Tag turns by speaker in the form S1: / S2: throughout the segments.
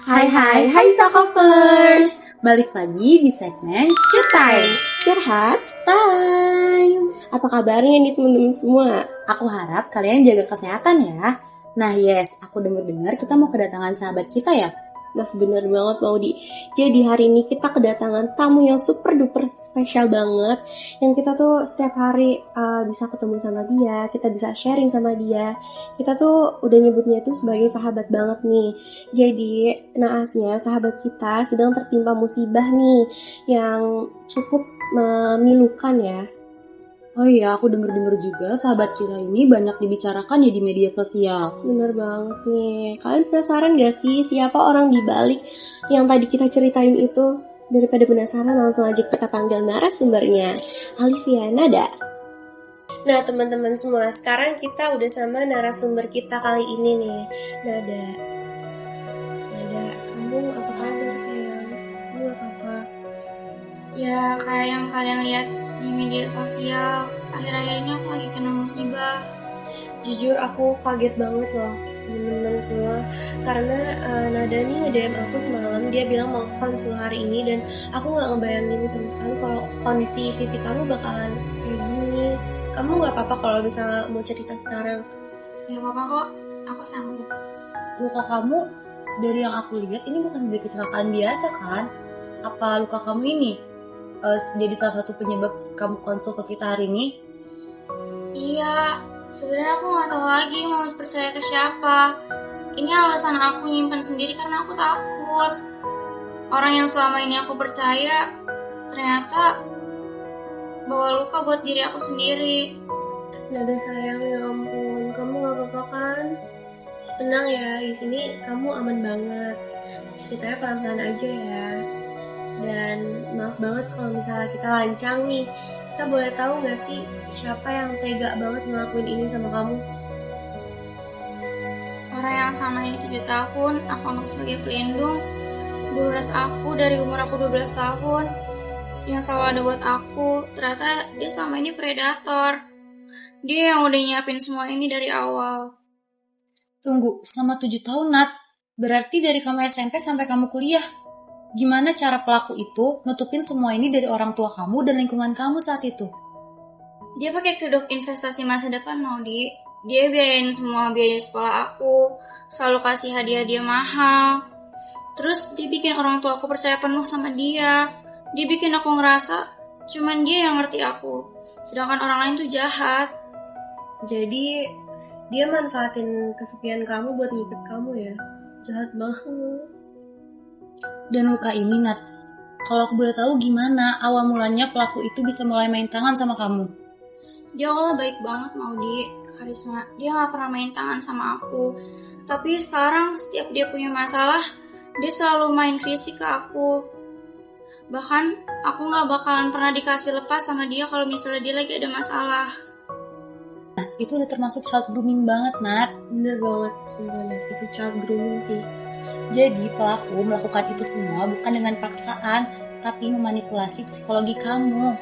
S1: Hai Sokofers. Balik lagi di segmen Cutime,
S2: Curhat Time. Apa kabarnya nih teman-teman semua?
S1: Aku harap kalian jaga kesehatan ya. Nah aku dengar kita mau kedatangan sahabat kita ya.
S2: Nah bener banget Maudi. Jadi hari ini kita kedatangan tamu yang super duper spesial banget. Yang kita tuh setiap hari bisa ketemu sama dia, kita bisa sharing sama dia. Kita tuh udah nyebutnya tuh sebagai sahabat banget nih. Jadi naasnya sahabat kita sedang tertimpa musibah nih yang cukup memilukan ya.
S1: Oh iya, aku denger juga sahabat kita ini banyak dibicarakan ya di media sosial.
S2: Bener banget nih. Kalian penasaran gak sih siapa orang di balik yang tadi kita ceritain itu? Daripada penasaran, langsung aja kita panggil narasumbernya, Alivia Nada. Nah teman-teman semua, sekarang kita udah sama narasumber kita kali ini nih, Nada. Nada, kamu apa kabar sayang? Kamu apa?
S3: Ya kayak yang kalian lihat di media sosial, akhir-akhir ini aku lagi kena musibah.
S2: Jujur aku kaget banget loh teman-teman semua, karena Nada nih nge-DM aku semalam, dia bilang mau konsul hari ini, dan aku gak ngebayangin sama sekali kalau kondisi fisik kamu bakalan kayak gini. Kamu gak apa-apa kalau misalnya mau cerita sekarang?
S3: Ya apa-apa kok, aku sanggup.
S1: Luka kamu dari yang aku lihat ini bukan dari kecelakaan biasa kan? Apa luka kamu ini jadi salah satu penyebab kamu konsul ke kita hari ini?
S3: Iya, sebenarnya aku nggak tahu lagi mau percaya ke siapa. Ini alasan aku nyimpen sendiri karena aku takut orang yang selama ini aku percaya ternyata bawa luka buat diri aku sendiri.
S2: Nada sayang, ya ampun, kamu gak apa-apa kan? Tenang ya, di sini kamu aman banget. Ceritanya pelan-pelan aja ya. Dan maaf banget kalau misalnya kita lancang nih. Kita boleh tahu gak sih siapa yang tega banget ngelakuin ini sama kamu?
S3: Orang yang sama ini 7 tahun aku anggap sebagai pelindung, guru les aku dari umur aku 12 tahun, yang selalu ada buat aku. Ternyata dia sama ini predator. Dia yang udah nyiapin semua ini dari awal.
S1: Tunggu, selama 7 tahun Nat? Berarti dari kamu SMP sampai kamu kuliah. Gimana cara pelaku itu nutupin semua ini dari orang tua kamu dan lingkungan kamu saat itu?
S3: Dia pakai kedok investasi masa depan, Maudi. Dia biayain semua biaya sekolah aku, selalu kasih hadiah mahal. Terus dia bikin orang tua aku percaya penuh sama dia. Dia bikin aku ngerasa cuman dia yang ngerti aku, sedangkan orang lain tuh jahat.
S2: Jadi dia manfaatin kesepian kamu buat ngikat kamu ya? Jahat banget.
S1: Dan luka ini Nat, kalau aku boleh tahu gimana awal mulanya pelaku itu bisa mulai main tangan sama kamu?
S3: Dia awalnya baik banget, Maudi, karisma. Dia gak pernah main tangan sama aku. Tapi sekarang setiap dia punya masalah, dia selalu main fisik ke aku. Bahkan aku gak bakalan pernah dikasih lepas sama dia kalau misalnya dia lagi ada masalah.
S1: Nah, itu udah termasuk child grooming banget Nat.
S2: Bener banget, sebenarnya itu child grooming sih.
S1: Jadi pelaku melakukan itu semua bukan dengan paksaan, tapi memanipulasi psikologi kamu.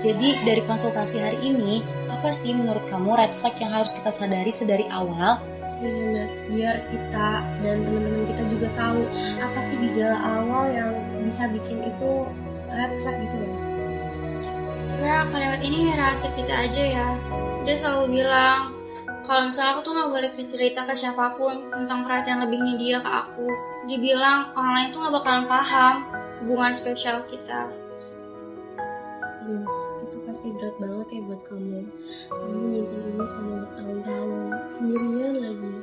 S1: Jadi dari konsultasi hari ini, apa sih menurut kamu red flag yang harus kita sadari sedari awal?
S2: Iya, biar kita dan teman-teman kita juga tahu apa sih gejala awal yang bisa bikin itu red flag gitu loh.
S3: Sebenarnya kalimat ini rahasia kita aja ya. Dia selalu bilang kalau misalnya aku tuh gak boleh bercerita ke siapapun tentang perhatian lebihnya dia ke aku. Dia bilang orang lain tuh gak bakalan paham hubungan spesial kita.
S2: Itu pasti berat banget ya buat kamu. Kamu nyimpen ini selama bertahun-tahun, sendirian lagi.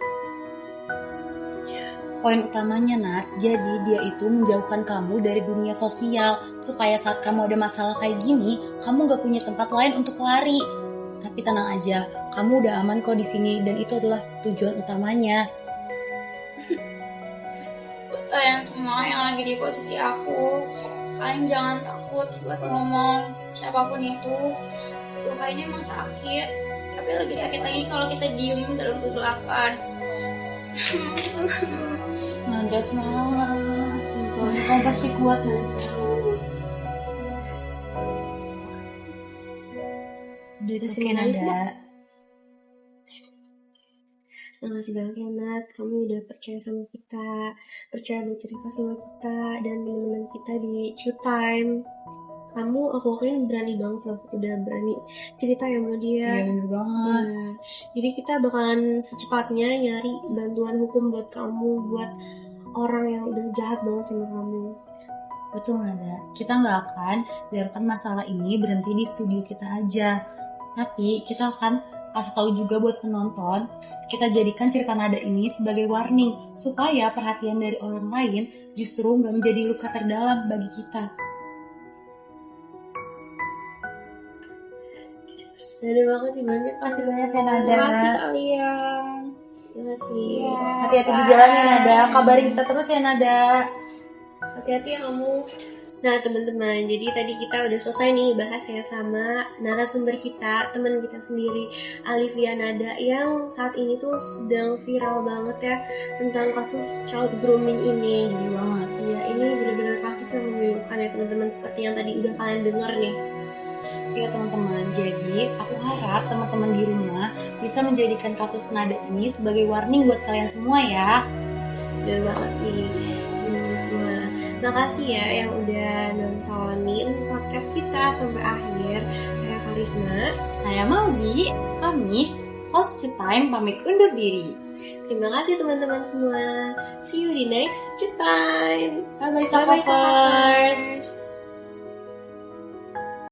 S1: Poin utamanya Nat, jadi dia itu menjauhkan kamu dari dunia sosial, supaya saat kamu ada masalah kayak gini, kamu gak punya tempat lain untuk lari. Tapi tenang aja, kamu udah aman kok di sini, dan itu adalah tujuan utamanya.
S3: Buat kalian semua yang lagi di posisi aku, kalian jangan takut buat ngomong. Siapapun itu, luka ini emang sakit, tapi lebih sakit lagi kalau kita diem dalam kegelapan.
S1: Nanda semangat, kamu pasti kuat Nanda. Udah oke Nanda.
S2: Makasih banget ya Nat, kamu udah percaya sama kita, percaya bercerita sama kita dan teman-teman kita di Shoot Time. Kamu aku akuin berani banget loh, udah berani cerita ya sama dia.
S1: Iya bener banget.
S2: Jadi kita bakalan secepatnya nyari bantuan hukum buat kamu, buat orang yang udah jahat banget sama kamu.
S1: Betul Nada, kita nggak akan biarkan masalah ini berhenti di studio kita aja. Tapi kita akan kasih tahu juga buat penonton, kita jadikan cerita Nada ini sebagai warning, supaya perhatian dari orang lain justru nggak menjadi luka terdalam bagi kita.
S2: Terima kasih banyak.
S1: Makasih banyak ya Nada.
S3: Terima kasih kalian.
S2: Terima kasih.
S1: Hati-hati di jalan ya Nada, kabarin kita terus ya Nada.
S2: Hati-hati ya kamu. Nah teman-teman, jadi tadi kita udah selesai nih bahas ya sama narasumber kita, teman kita sendiri, Alivia Nada, yang saat ini tuh sedang viral banget ya tentang kasus child grooming ini.
S1: Gede banget.
S2: Iya, ini benar-benar kasus yang memilukan ya teman-teman, seperti yang tadi udah kalian dengar nih.
S1: Ya teman-teman, jadi aku harap teman-teman di rumah bisa menjadikan kasus Nada ini sebagai warning buat kalian semua ya.
S2: Bener banget nih semua. Makasih ya yang udah nontonin podcast kita sampai akhir. Saya Karisma,
S1: Saya Maudi, kami host Shoot Time pamit undur diri.
S2: terima kasih teman-teman semua. See you di next Time.
S1: Bye-bye,
S2: Bye-bye,
S1: Sapopers.